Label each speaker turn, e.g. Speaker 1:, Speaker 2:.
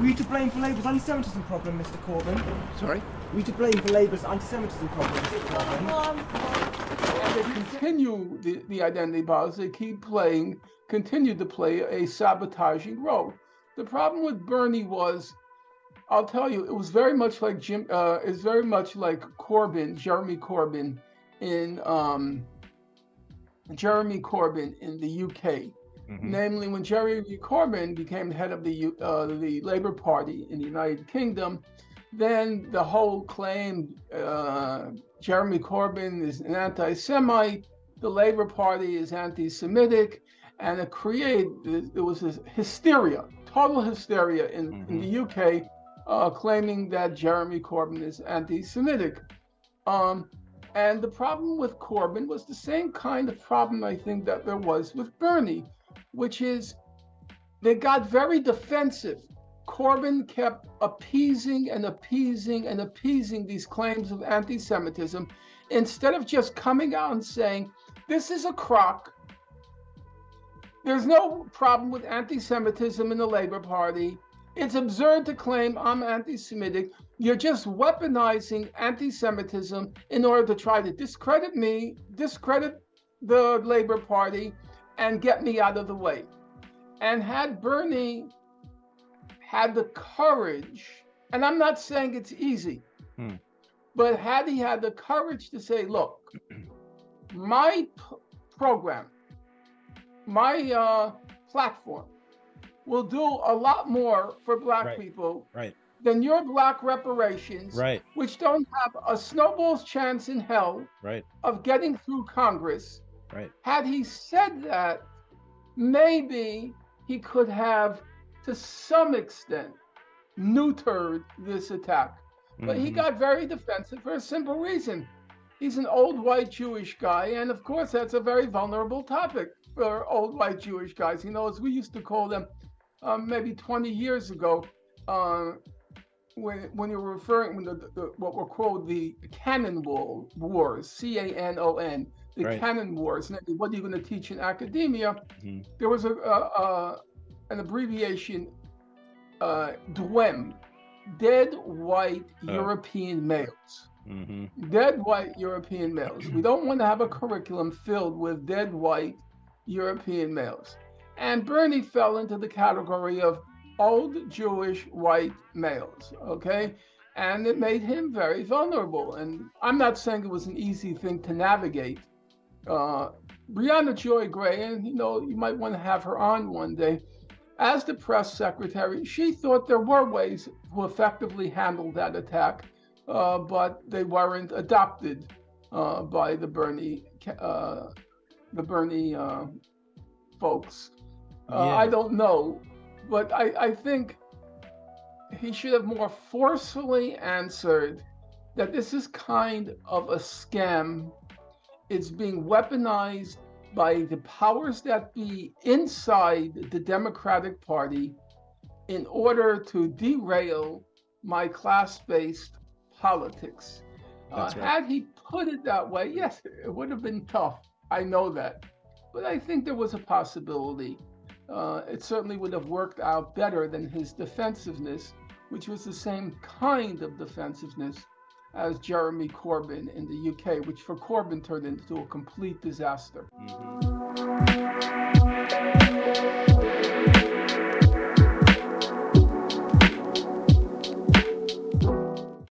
Speaker 1: Were you to blame for Labour's anti-Semitism problem, Mr. Corbyn?
Speaker 2: Sorry?
Speaker 1: Were you to blame for Labour's anti-Semitism problem, Mr. Corbyn?
Speaker 3: They continue the identity politics. They continue to play a sabotaging role. The problem with Bernie was, I'll tell you, it was very much like Corbyn, Jeremy Corbyn in the UK. Namely, when Jeremy Corbyn became head of the Labour Party in the United Kingdom, then the whole claim Jeremy Corbyn is an anti-Semite, the Labour Party is anti-Semitic, and there was this hysteria, total hysteria in the UK, claiming that Jeremy Corbyn is anti-Semitic. And the problem with Corbyn was the same kind of problem I think that there was with Bernie, which is they got very defensive. Corbyn kept appeasing these claims of anti-Semitism instead of just coming out and saying, this is a crock. There's no problem with anti-Semitism in the Labour Party. It's absurd to claim I'm anti-Semitic. You're just weaponizing anti-Semitism in order to try to discredit me, discredit the Labour Party, and get me out of the way. And had Bernie had the courage, and I'm not saying it's easy, but had he had the courage to say, look, my program, my platform will do a lot more for Black people than your Black reparations, which don't have a snowball's chance in hell of getting through Congress. Had he said that, maybe he could have, to some extent, neutered this attack. But he got very defensive for a simple reason. He's an old white Jewish guy, and of course that's a very vulnerable topic for old white Jewish guys. You know, as we used to call them maybe 20 years ago, when you were referring to what were called the Cannon Wars, C-A-N-O-N, the Cannon Wars. And what are you going to teach in academia? There was an abbreviation, DWEM, Dead White European Males. Dead white European males. We don't want to have a curriculum filled with dead white European males. And Bernie fell into the category of old Jewish white males, okay? And it made him very vulnerable. And I'm not saying it was an easy thing to navigate. Brianna Joy Gray, and you know, you might want to have her on one day, as the press secretary, she thought there were ways to effectively handle that attack, but they weren't adopted by the Bernie folks. I don't know, but I think he should have more forcefully answered that this is kind of a scam. It's being weaponized by the powers that be inside the Democratic Party in order to derail my class-based politics. Had he put it that way, yes, it would have been tough. I know that. But I think there was a possibility. It certainly would have worked out better than his defensiveness, which was the same kind of defensiveness as Jeremy Corbyn in the UK, which for Corbyn turned into a complete disaster.